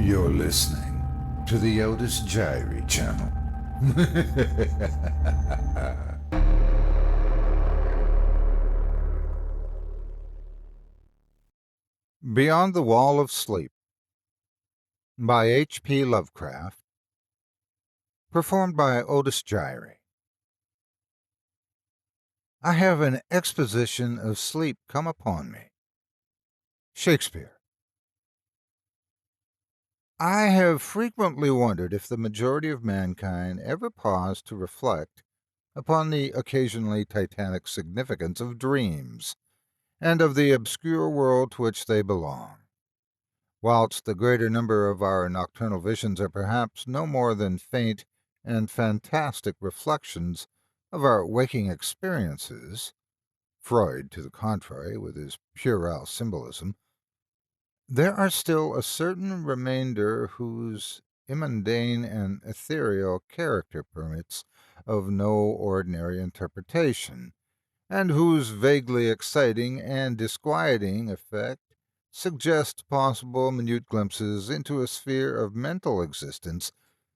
You're listening to the Otis Jiry channel. Beyond the Wall of Sleep by H.P. Lovecraft, performed by Otis Jiry. I have an exposition of sleep come upon me. Shakespeare. I have frequently wondered if the majority of mankind ever paused to reflect upon the occasionally titanic significance of dreams, and of the obscure world to which they belong. Whilst the greater number of our nocturnal visions are perhaps no more than faint and fantastic reflections of our waking experiences, Freud, to the contrary, with his puerile symbolism, there are still a certain remainder whose immundane and ethereal character permits of no ordinary interpretation, and whose vaguely exciting and disquieting effect suggests possible minute glimpses into a sphere of mental existence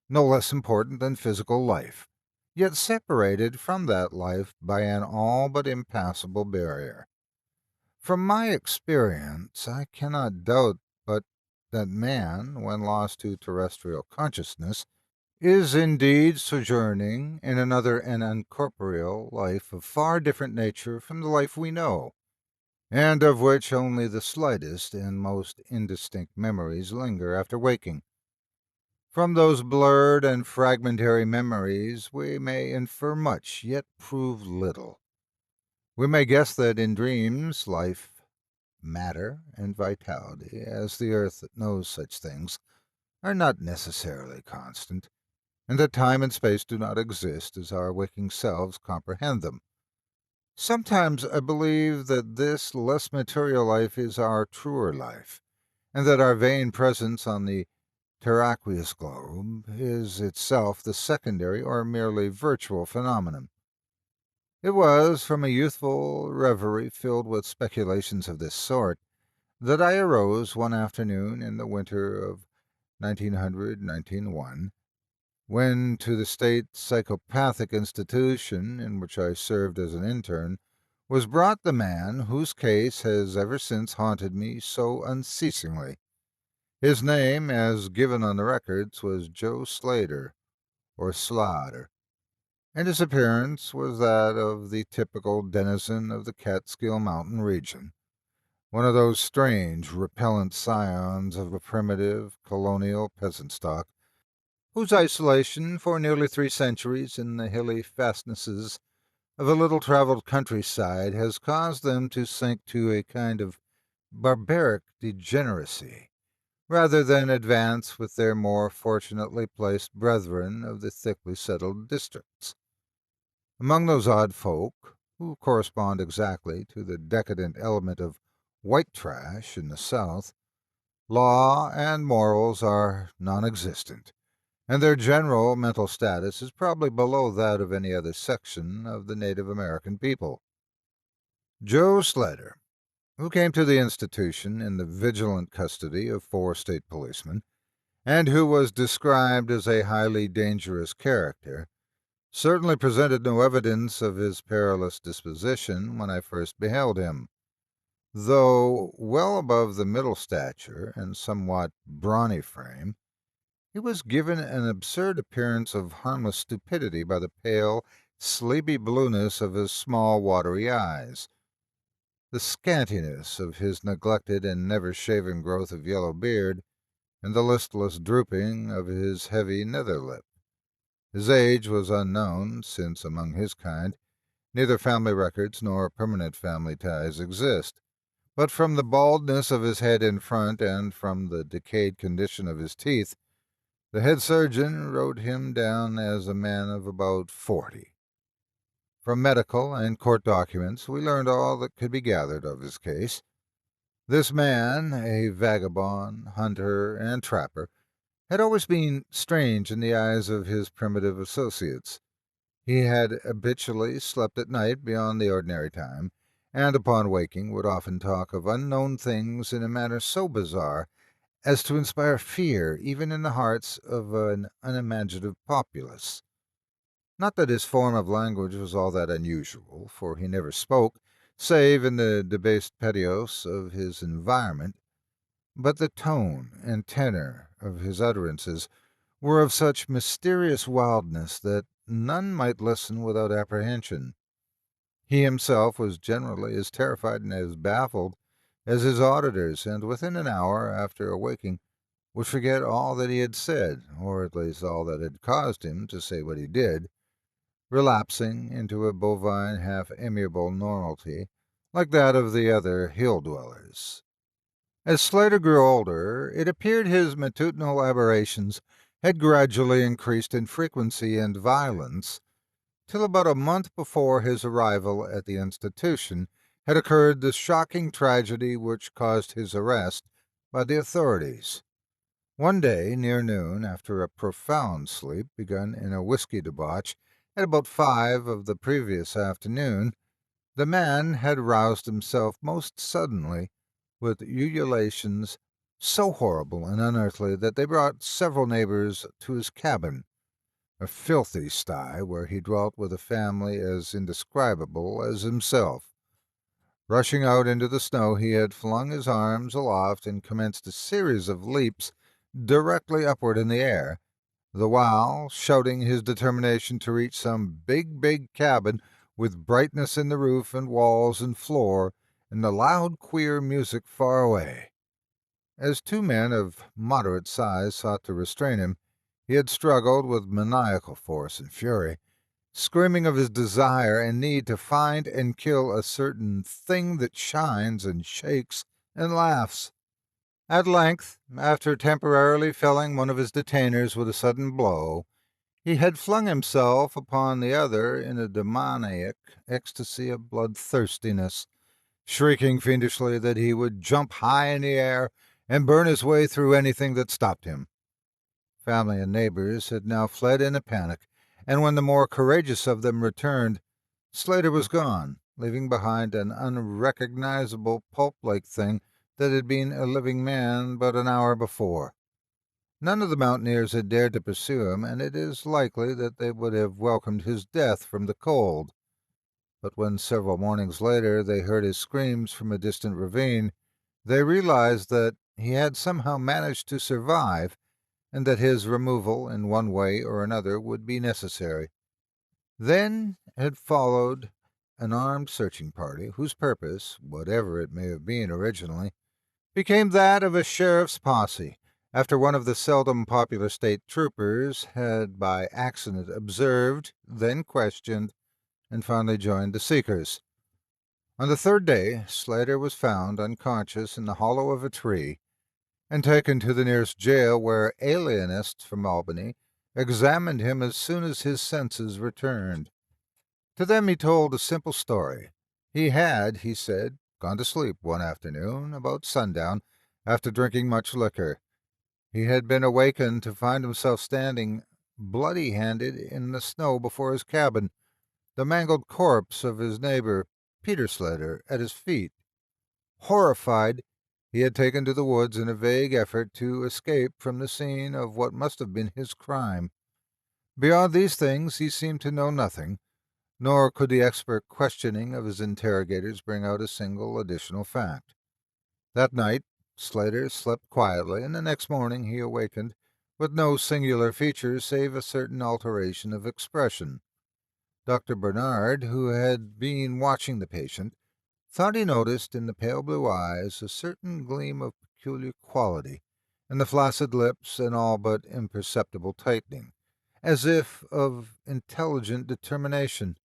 no less important than physical life, yet separated from that life by an all but impassable barrier. From my experience, I cannot doubt but that man, when lost to terrestrial consciousness, is indeed sojourning in another and uncorporeal life of far different nature from the life we know, and of which only the slightest and most indistinct memories linger after waking. From those blurred and fragmentary memories we may infer much, yet prove little. We may guess that in dreams life, matter, and vitality, as the earth that knows such things, are not necessarily constant, and that time and space do not exist as our waking selves comprehend them. Sometimes I believe that this less material life is our truer life, and that our vain presence on the terraqueous globe is itself the secondary or merely virtual phenomenon. It was from a youthful reverie filled with speculations of this sort that I arose one afternoon in the winter of 1901, when to the state psychopathic institution in which I served as an intern was brought the man whose case has ever since haunted me so unceasingly. His name, as given on the records, was Joe Slater, or Slaughter, and his appearance was that of the typical denizen of the Catskill Mountain region, one of those strange, repellent scions of a primitive, colonial peasant stock, whose isolation for nearly 3 centuries in the hilly fastnesses of a little-traveled countryside has caused them to sink to a kind of barbaric degeneracy, rather than advance with their more fortunately placed brethren of the thickly settled districts. Among those odd folk, who correspond exactly to the decadent element of white trash in the South, law and morals are non-existent, and their general mental status is probably below that of any other section of the Native American people. Joe Slater, who came to the institution in the vigilant custody of 4 state policemen, and who was described as a highly dangerous character, certainly presented no evidence of his perilous disposition when I first beheld him. Though well above the middle stature and somewhat brawny frame, he was given an absurd appearance of harmless stupidity by the pale, sleepy blueness of his small, watery eyes, the scantiness of his neglected and never-shaven growth of yellow beard, and the listless drooping of his heavy nether lip. His age was unknown, since among his kind neither family records nor permanent family ties exist, but from the baldness of his head in front and from the decayed condition of his teeth, the head surgeon wrote him down as a man of about 40. From medical and court documents we learned all that could be gathered of his case. This man, a vagabond, hunter, and trapper, had always been strange in the eyes of his primitive associates. He had habitually slept at night beyond the ordinary time, and upon waking would often talk of unknown things in a manner so bizarre as to inspire fear even in the hearts of an unimaginative populace. Not that his form of language was all that unusual, for he never spoke, save in the debased patois of his environment, but the tone and tenor of his utterances were of such mysterious wildness that none might listen without apprehension. He himself was generally as terrified and as baffled as his auditors, and within an hour after awaking would forget all that he had said, or at least all that had caused him to say what he did, relapsing into a bovine, half-amiable normality, like that of the other hill-dwellers. As Slater grew older, it appeared his matutinal aberrations had gradually increased in frequency and violence, till about a month before his arrival at the institution had occurred the shocking tragedy which caused his arrest by the authorities. One day, near noon, after a profound sleep begun in a whiskey debauch at about 5 of the previous afternoon, the man had roused himself most suddenly with ululations so horrible and unearthly that they brought several neighbors to his cabin, a filthy sty where he dwelt with a family as indescribable as himself. Rushing out into the snow, he had flung his arms aloft and commenced a series of leaps directly upward in the air, the while shouting his determination to reach some big cabin with brightness in the roof and walls and floor, and the loud, queer music far away. As two men of moderate size sought to restrain him, he had struggled with maniacal force and fury, screaming of his desire and need to find and kill a certain thing that shines and shakes and laughs. At length, after temporarily felling one of his detainers with a sudden blow, he had flung himself upon the other in a demoniac ecstasy of bloodthirstiness, shrieking fiendishly that he would jump high in the air and burn his way through anything that stopped him. Family and neighbors had now fled in a panic, and when the more courageous of them returned, Slater was gone, leaving behind an unrecognizable pulp-like thing that had been a living man but an hour before. None of the mountaineers had dared to pursue him, and it is likely that they would have welcomed his death from the cold. But when several mornings later they heard his screams from a distant ravine, they realized that he had somehow managed to survive, and that his removal in one way or another would be necessary. Then had followed an armed searching party, whose purpose, whatever it may have been originally, became that of a sheriff's posse, after one of the seldom popular state troopers had by accident observed, then questioned, and finally joined the seekers. On the third day, Slater was found unconscious in the hollow of a tree, and taken to the nearest jail, where alienists from Albany examined him as soon as his senses returned. To them he told a simple story. He had, he said, gone to sleep one afternoon about sundown after drinking much liquor. He had been awakened to find himself standing bloody-handed in the snow before his cabin, the mangled corpse of his neighbor, Peter Slater, at his feet. Horrified, he had taken to the woods in a vague effort to escape from the scene of what must have been his crime. Beyond these things he seemed to know nothing, nor could the expert questioning of his interrogators bring out a single additional fact. That night Slater slept quietly, and the next morning he awakened with no singular features save a certain alteration of expression. Dr. Bernard, who had been watching the patient, thought he noticed in the pale blue eyes a certain gleam of peculiar quality, and the flaccid lips an all but imperceptible tightening, as if of intelligent determination.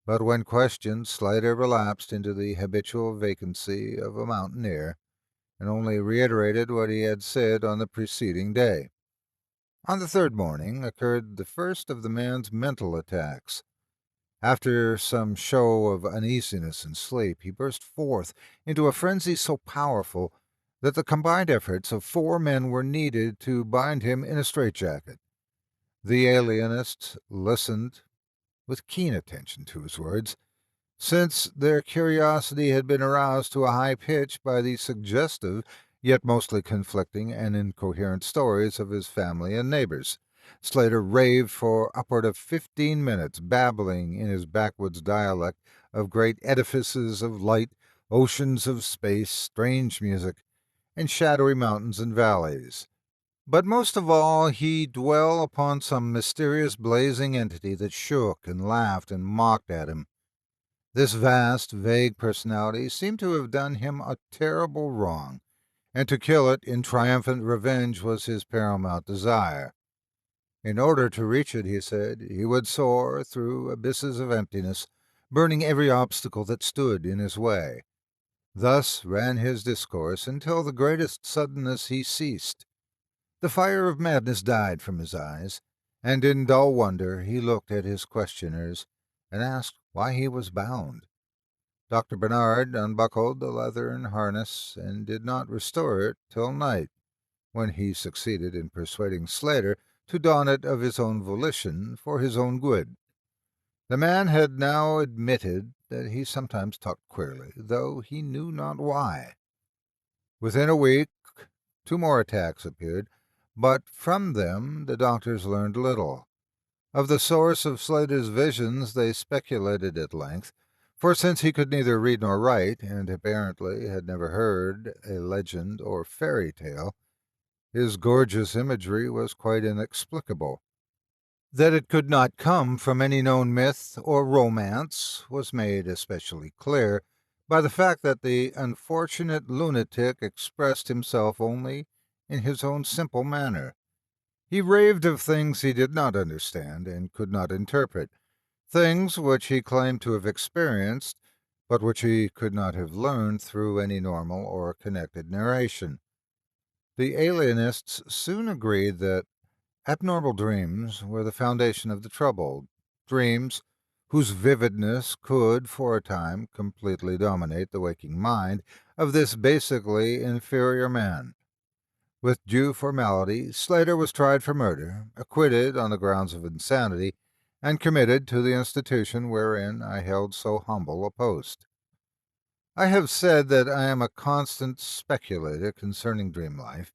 But when questioned, Slater relapsed into the habitual vacancy of a mountaineer, and only reiterated what he had said on the preceding day. On the third morning occurred the first of the man's mental attacks. After some show of uneasiness and sleep, he burst forth into a frenzy so powerful that the combined efforts of 4 men were needed to bind him in a straitjacket. The alienists listened with keen attention to his words, since their curiosity had been aroused to a high pitch by the suggestive yet mostly conflicting and incoherent stories of his family and neighbors. Slater raved for upward of 15 minutes, babbling in his backwoods dialect of great edifices of light, oceans of space, strange music, and shadowy mountains and valleys. But most of all, he dwelt upon some mysterious blazing entity that shook and laughed and mocked at him. This vast, vague personality seemed to have done him a terrible wrong, and to kill it in triumphant revenge was his paramount desire. In order to reach it, he said, he would soar through abysses of emptiness, burning every obstacle that stood in his way. Thus ran his discourse until the greatest suddenness he ceased. The fire of madness died from his eyes, and in dull wonder he looked at his questioners and asked why he was bound. Dr. Bernard unbuckled the leathern harness and did not restore it till night, when he succeeded in persuading Slater to don it of his own volition for his own good. The man had now admitted that he sometimes talked queerly, though he knew not why. Within a week 2 more attacks appeared, but from them the doctors learned little. Of the source of Slater's visions they speculated at length, for since he could neither read nor write, and apparently had never heard a legend or fairy tale, his gorgeous imagery was quite inexplicable. That it could not come from any known myth or romance was made especially clear by the fact that the unfortunate lunatic expressed himself only in his own simple manner. He raved of things he did not understand and could not interpret, things which he claimed to have experienced, but which he could not have learned through any normal or connected narration. The alienists soon agreed that abnormal dreams were the foundation of the trouble, dreams whose vividness could, for a time, completely dominate the waking mind of this basically inferior man. With due formality, Slater was tried for murder, acquitted on the grounds of insanity, and committed to the institution wherein I held so humble a post. I have said that I am a constant speculator concerning dream life,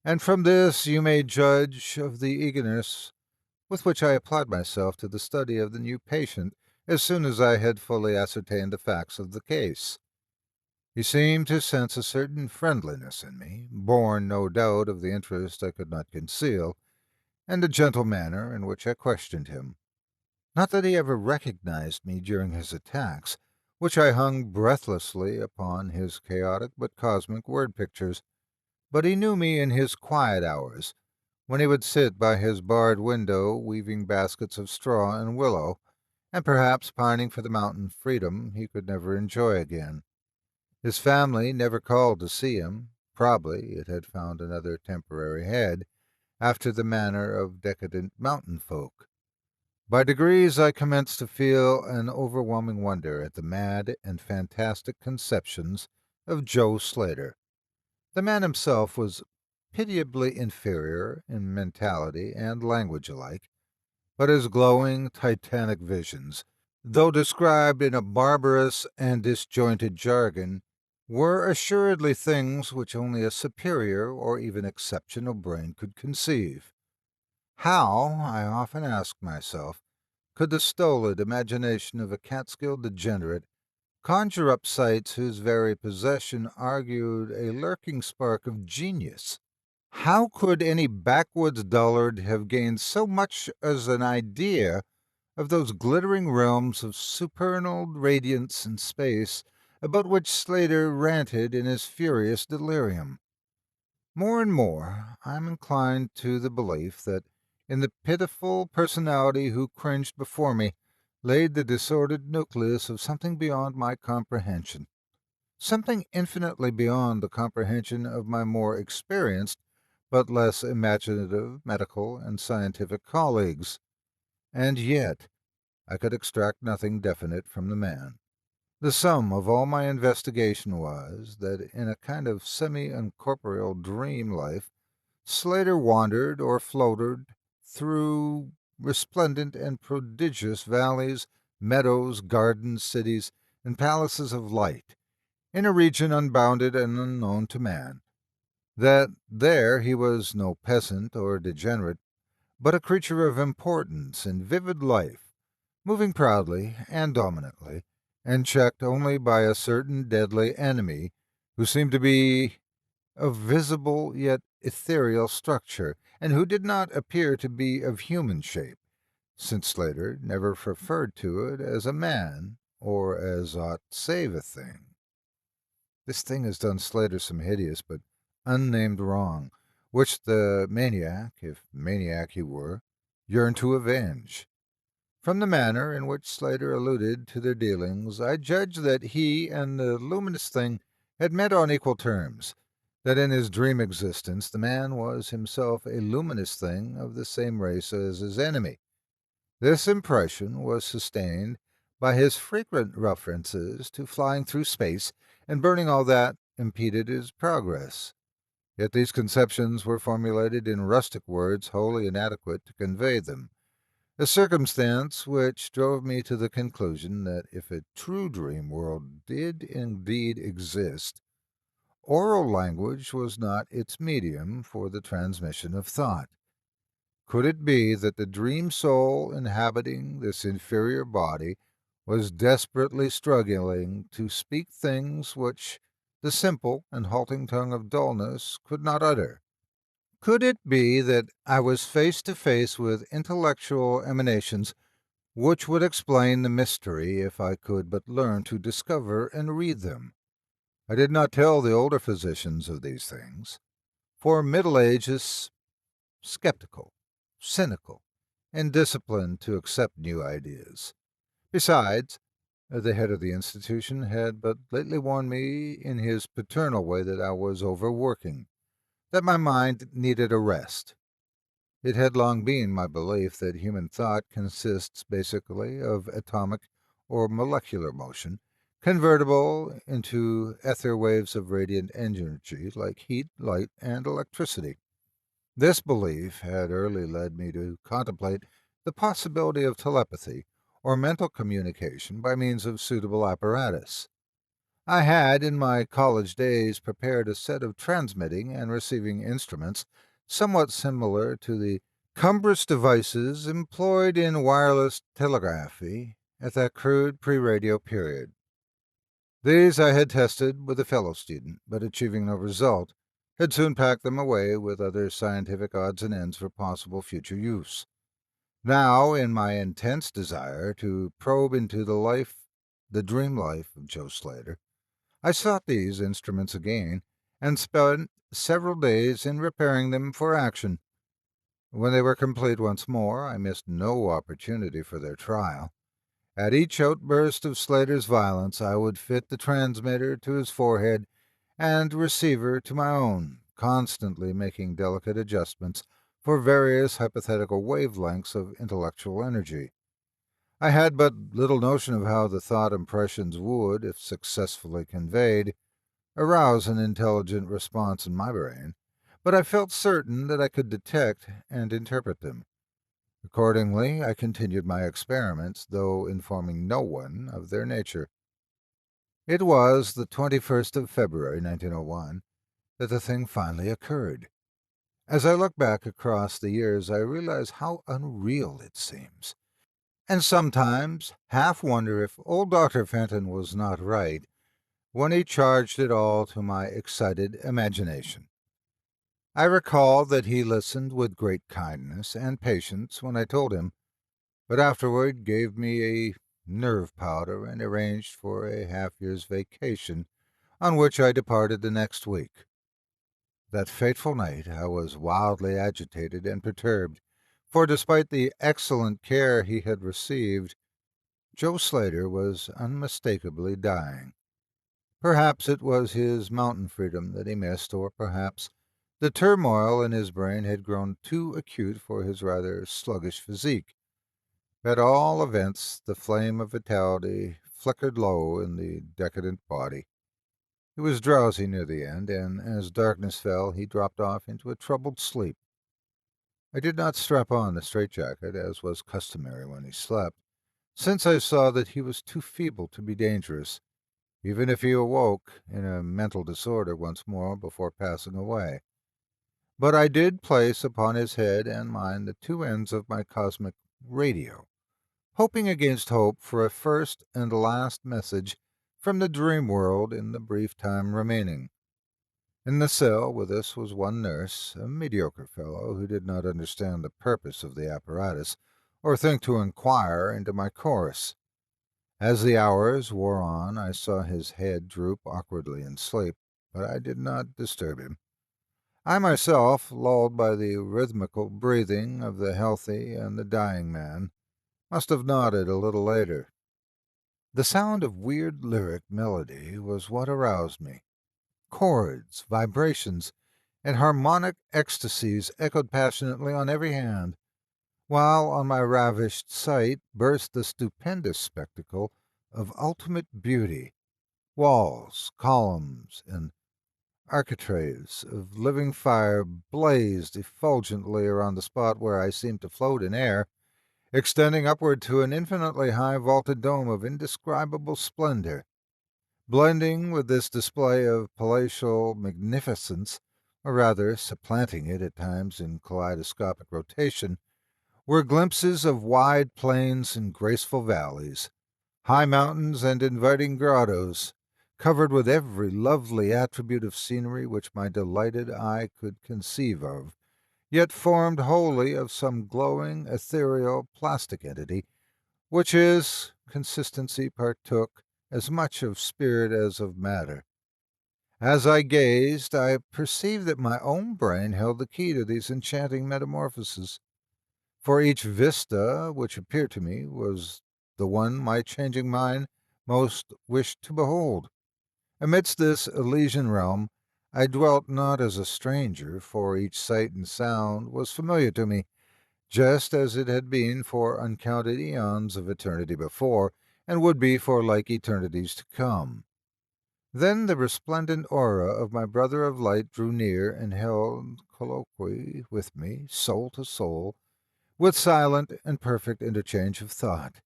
and from this you may judge of the eagerness with which I applied myself to the study of the new patient as soon as I had fully ascertained the facts of the case. He seemed to sense a certain friendliness in me, born, no doubt, of the interest I could not conceal, and the gentle manner in which I questioned him. Not that he ever recognized me during his attacks, which I hung breathlessly upon his chaotic but cosmic word pictures, but he knew me in his quiet hours, when he would sit by his barred window weaving baskets of straw and willow, and perhaps pining for the mountain freedom he could never enjoy again. His family never called to see him. Probably it had found another temporary head, after the manner of decadent mountain folk. By degrees I commenced to feel an overwhelming wonder at the mad and fantastic conceptions of Joe Slater. The man himself was pitiably inferior in mentality and language alike, but his glowing, titanic visions, though described in a barbarous and disjointed jargon, were assuredly things which only a superior or even exceptional brain could conceive. How, I often asked myself, could the stolid imagination of a Catskill degenerate conjure up sights whose very possession argued a lurking spark of genius? How could any backwoods dullard have gained so much as an idea of those glittering realms of supernal radiance and space about which Slater ranted in his furious delirium? More and more I am inclined to the belief that in the pitiful personality who cringed before me laid the disordered nucleus of something beyond my comprehension, something infinitely beyond the comprehension of my more experienced but less imaginative medical and scientific colleagues. And yet I could extract nothing definite from the man. The sum of all my investigation was that in a kind of semi-incorporeal dream life, Slater wandered or floated through resplendent and prodigious valleys, meadows, gardens, cities, and palaces of light, in a region unbounded and unknown to man. that there he was no peasant or degenerate, but a creature of importance and vivid life, moving proudly and dominantly, and checked only by a certain deadly enemy who seemed to be of visible yet ethereal structure, and who did not appear to be of human shape, since Slater never referred to it as a man or as aught save a thing. This thing has done Slater some hideous but unnamed wrong, which the maniac, if maniac he were, yearned to avenge. From the manner in which Slater alluded to their dealings, I judged that he and the luminous thing had met on equal terms, that in his dream existence the man was himself a luminous thing of the same race as his enemy. This impression was sustained by his frequent references to flying through space and burning all that impeded his progress. Yet these conceptions were formulated in rustic words wholly inadequate to convey them, a circumstance which drove me to the conclusion that if a true dream world did indeed exist, oral language was not its medium for the transmission of thought. Could it be that the dream soul inhabiting this inferior body was desperately struggling to speak things which the simple and halting tongue of dullness could not utter? Could it be that I was face to face with intellectual emanations which would explain the mystery if I could but learn to discover and read them? I did not tell the older physicians of these things, for middle age is skeptical, cynical, and disciplined to accept new ideas. Besides, the head of the institution had but lately warned me in his paternal way that I was overworking, that my mind needed a rest. It had long been my belief that human thought consists basically of atomic or molecular motion, convertible into ether waves of radiant energy like heat, light, and electricity. This belief had early led me to contemplate the possibility of telepathy or mental communication by means of suitable apparatus. I had, in my college days, prepared a set of transmitting and receiving instruments somewhat similar to the cumbrous devices employed in wireless telegraphy at that crude pre-radio period. These I had tested with a fellow student, but achieving no result, had soon packed them away with other scientific odds and ends for possible future use. Now, in my intense desire to probe into the dream life of Joe Slater, I sought these instruments again, and spent several days in repairing them for action. When they were complete once more, I missed no opportunity for their trial. At each outburst of Slater's violence, I would fit the transmitter to his forehead and receiver to my own, constantly making delicate adjustments for various hypothetical wavelengths of intellectual energy. I had but little notion of how the thought impressions would, if successfully conveyed, arouse an intelligent response in my brain, but I felt certain that I could detect and interpret them. Accordingly, I continued my experiments, though informing no one of their nature. It was the 21st of February, 1901, that the thing finally occurred. As I look back across the years, I realize how unreal it seems, and sometimes half wonder if old Dr. Fenton was not right when he charged it all to my excited imagination. I recall that he listened with great kindness and patience when I told him, but afterward gave me a nerve powder and arranged for a half-year's vacation, on which I departed the next week. That fateful night I was wildly agitated and perturbed, for despite the excellent care he had received, Joe Slater was unmistakably dying. Perhaps it was his mountain freedom that he missed, or perhaps the turmoil in his brain had grown too acute for his rather sluggish physique. At all events, the flame of vitality flickered low in the decadent body. He was drowsy near the end, and as darkness fell, he dropped off into a troubled sleep. I did not strap on the straitjacket, as was customary when he slept, since I saw that he was too feeble to be dangerous, even if he awoke in a mental disorder once more before passing away. but I did place upon his head and mine the two ends of my cosmic radio, hoping against hope for a first and last message from the dream world in the brief time remaining. In the cell with us was one nurse, a mediocre fellow who did not understand the purpose of the apparatus or think to inquire into my course. As the hours wore on, I saw his head droop awkwardly in sleep, but I did not disturb him. I myself, lulled by the rhythmical breathing of the healthy and the dying man, must have nodded a little later. The sound of weird lyric melody was what aroused me. Chords, vibrations, and harmonic ecstasies echoed passionately on every hand, while on my ravished sight burst the stupendous spectacle of ultimate beauty. Walls, columns, and architraves of living fire blazed effulgently around the spot where I seemed to float in air, extending upward to an infinitely high vaulted dome of indescribable splendor. Blending with this display of palatial magnificence, or rather supplanting it at times in kaleidoscopic rotation, were glimpses of wide plains and graceful valleys, high mountains and inviting grottos, covered with every lovely attribute of scenery which my delighted eye could conceive of, yet formed wholly of some glowing, ethereal, plastic entity, which is consistency partook as much of spirit as of matter. As I gazed, I perceived that my own brain held the key to these enchanting metamorphoses, for each vista which appeared to me was the one my changing mind most wished to behold. Amidst this Elysian realm, I dwelt not as a stranger, for each sight and sound was familiar to me, just as it had been for uncounted eons of eternity before, and would be for like eternities to come. Then the resplendent aura of my brother of light drew near and held colloquy with me, soul to soul, with silent and perfect interchange of thought.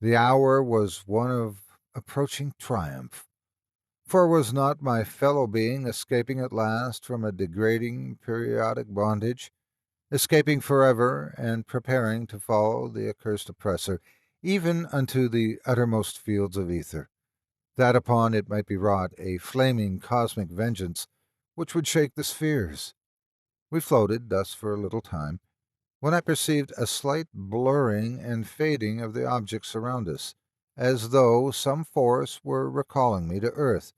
The hour was one of approaching triumph, for was not my fellow being escaping at last from a degrading periodic bondage, escaping forever and preparing to follow the accursed oppressor, even unto the uttermost fields of ether, that upon it might be wrought a flaming cosmic vengeance which would shake the spheres? We floated thus for a little time, when I perceived a slight blurring and fading of the objects around us, as though some force were recalling me to earth,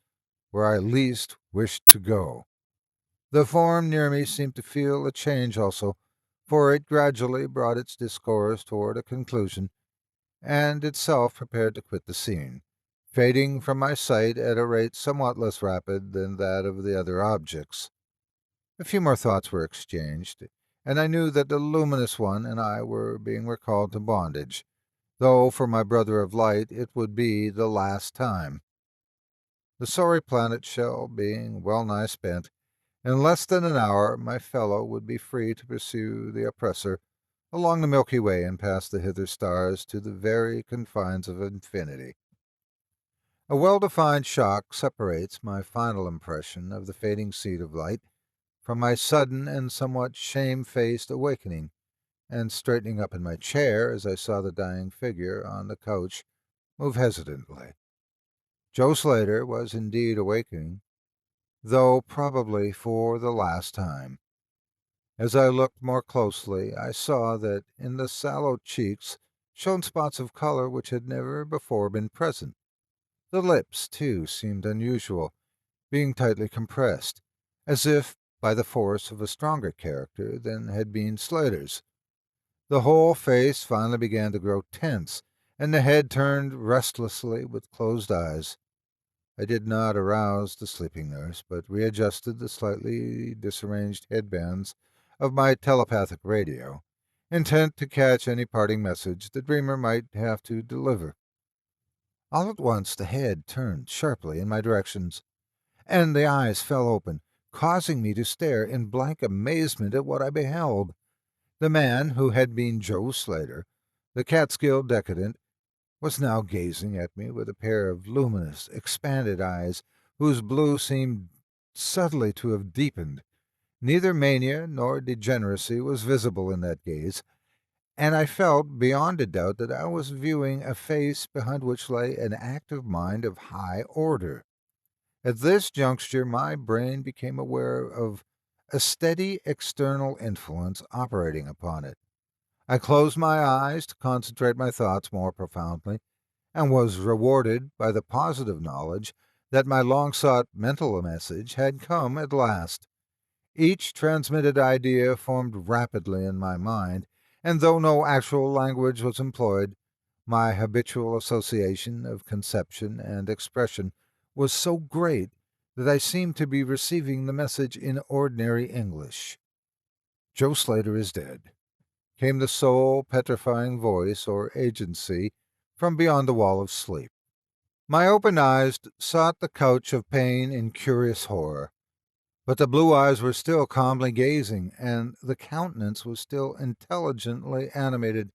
where I least wished to go. The form near me seemed to feel a change also, for it gradually brought its discourse toward a conclusion, and itself prepared to quit the scene, fading from my sight at a rate somewhat less rapid than that of the other objects. A few more thoughts were exchanged, and I knew that the luminous one and I were being recalled to bondage, though for my brother of light it would be the last time. The sorry planet shell being well nigh spent, in less than an hour my fellow would be free to pursue the oppressor along the Milky Way and past the hither stars to the very confines of infinity. A well-defined shock separates my final impression of the fading seed of light from my sudden and somewhat shamefaced awakening, and straightening up in my chair as I saw the dying figure on the couch move hesitantly. Joe Slater was indeed awakening, though probably for the last time. As I looked more closely, I saw that in the sallow cheeks shone spots of color which had never before been present. The lips, too, seemed unusual, being tightly compressed, as if by the force of a stronger character than had been Slater's. The whole face finally began to grow tense, and the head turned restlessly with closed eyes. I did not arouse the sleeping nurse, but readjusted the slightly disarranged headbands of my telepathic radio, intent to catch any parting message the dreamer might have to deliver. All at once the head turned sharply in my directions, and the eyes fell open, causing me to stare in blank amazement at what I beheld. The man who had been Joe Slater, the Catskill decadent, was now gazing at me with a pair of luminous, expanded eyes whose blue seemed subtly to have deepened, Neither mania nor degeneracy was visible in that gaze, and I felt beyond a doubt that I was viewing a face behind which lay an active mind of high order. At this juncture, my brain became aware of a steady external influence operating upon it. I closed my eyes to concentrate my thoughts more profoundly, and was rewarded by the positive knowledge that my long sought mental message had come at last. Each transmitted idea formed rapidly in my mind, and though no actual language was employed, my habitual association of conception and expression was so great that I seemed to be receiving the message in ordinary English. "Joe Slater is dead," came the soul petrifying voice or agency from beyond the wall of sleep. My open eyes sought the couch of pain in curious horror, but the blue eyes were still calmly gazing, and the countenance was still intelligently animated.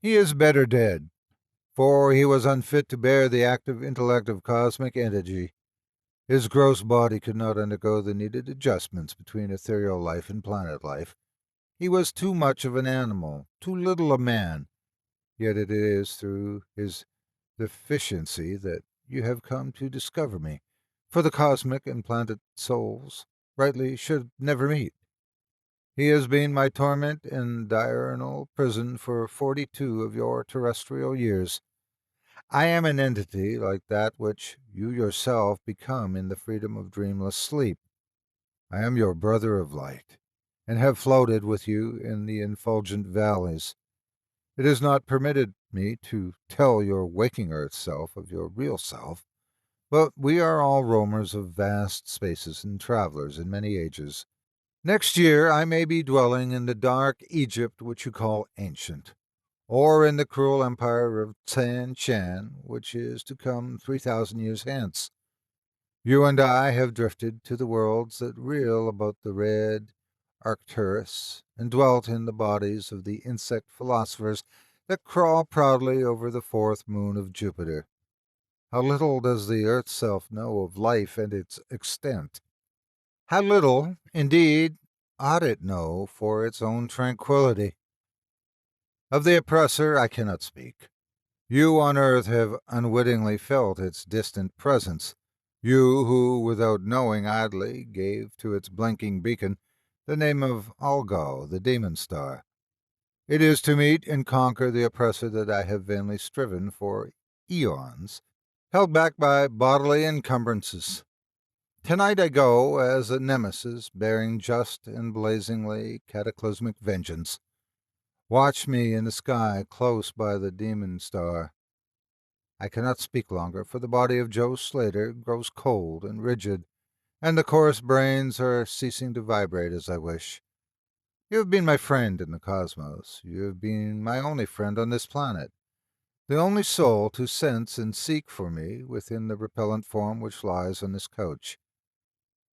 "He is better dead, for he was unfit to bear the active intellect of cosmic energy. His gross body could not undergo the needed adjustments between ethereal life and planet life. He was too much of an animal, too little a man. Yet it is through his deficiency that you have come to discover me, for the cosmic and planet souls rightly should never meet. He has been my torment in diurnal prison for 42 of your terrestrial years. I am an entity like that which you yourself become in the freedom of dreamless sleep. I am your brother of light, and have floated with you in the effulgent valleys. It is not permitted me to tell your waking earth self of your real self, but we are all roamers of vast spaces and travelers in many ages. Next year I may be dwelling in the dark Egypt which you call ancient, or in the cruel empire of Tsan Shan, which is to come 3,000 years hence. You and I have drifted to the worlds that reel about the red Arcturus, and dwelt in the bodies of the insect philosophers that crawl proudly over the fourth moon of Jupiter. How little does the earth self know of life and its extent! How little, indeed, ought it know for its own tranquillity! Of the oppressor I cannot speak. You on earth have unwittingly felt its distant presence, you who, without knowing idly, gave to its blinking beacon the name of Algol, the demon star. It is to meet and conquer the oppressor that I have vainly striven for eons, held back by bodily encumbrances. Tonight I go as a nemesis bearing just and blazingly cataclysmic vengeance. Watch me in the sky close by the demon star. I cannot speak longer, for the body of Joe Slater grows cold and rigid, and the coarse brains are ceasing to vibrate as I wish. You have been my friend in the cosmos. You have been my only friend on this planet, the only soul to sense and seek for me within the repellent form which lies on this couch.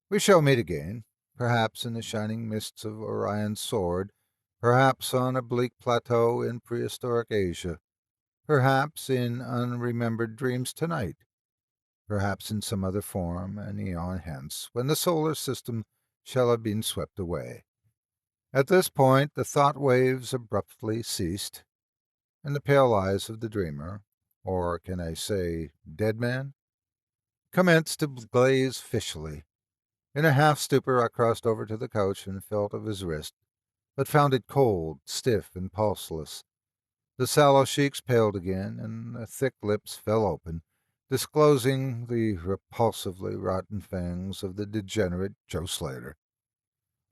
We shall meet again, perhaps in the shining mists of Orion's sword, perhaps on a bleak plateau in prehistoric Asia, perhaps in unremembered dreams tonight, perhaps in some other form an eon hence, when the solar system shall have been swept away. At this point the thought waves abruptly ceased, and the pale eyes of the dreamer, or can I say dead man, commenced to glaze fishily. In a half-stupor I crossed over to the couch and felt of his wrist, but found it cold, stiff, and pulseless. The sallow cheeks paled again, and the thick lips fell open, disclosing the repulsively rotten fangs of the degenerate Joe Slater.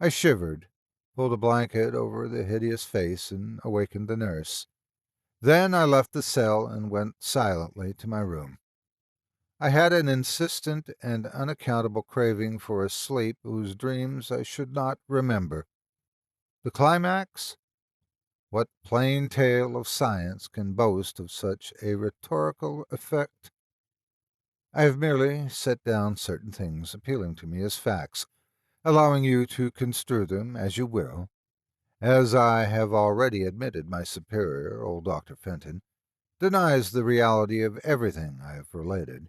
I shivered, pulled a blanket over the hideous face, and awakened the nurse. Then I left the cell and went silently to my room. I had an insistent and unaccountable craving for a sleep whose dreams I should not remember. The climax? What plain tale of science can boast of such a rhetorical effect? I have merely set down certain things appealing to me as facts, allowing you to construe them as you will. As I have already admitted, my superior, old Dr. Fenton, denies the reality of everything I have related.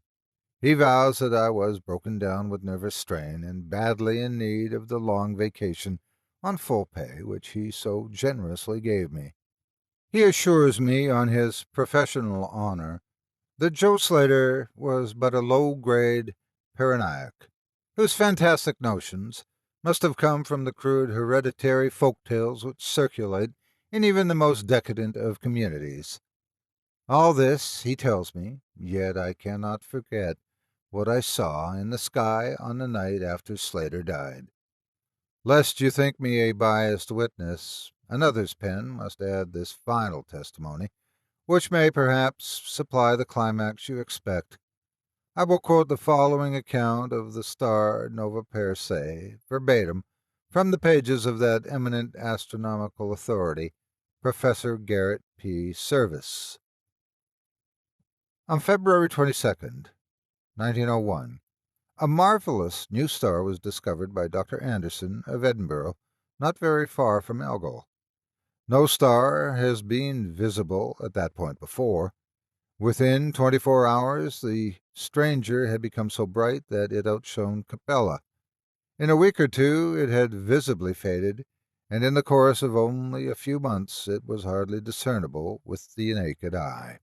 He vows that I was broken down with nervous strain and badly in need of the long vacation on full pay which he so generously gave me. He assures me on his professional honor that Joe Slater was but a low-grade paranoiac, whose fantastic notions must have come from the crude hereditary folk tales which circulate in even the most decadent of communities. All this he tells me, yet I cannot forget what I saw in the sky on the night after Slater died. Lest you think me a biased witness, another's pen must add this final testimony, which may perhaps supply the climax you expect. I will quote the following account of the star Nova Persei, verbatim, from the pages of that eminent astronomical authority, Professor Garrett P. Serviss. On February 22nd, 1901, a marvelous new star was discovered by Dr. Anderson of Edinburgh, not very far from Algol. No star has been visible at that point before. Within 24 hours, the stranger had become so bright that it outshone Capella. In a week or two, it had visibly faded, and in the course of only a few months, it was hardly discernible with the naked eye.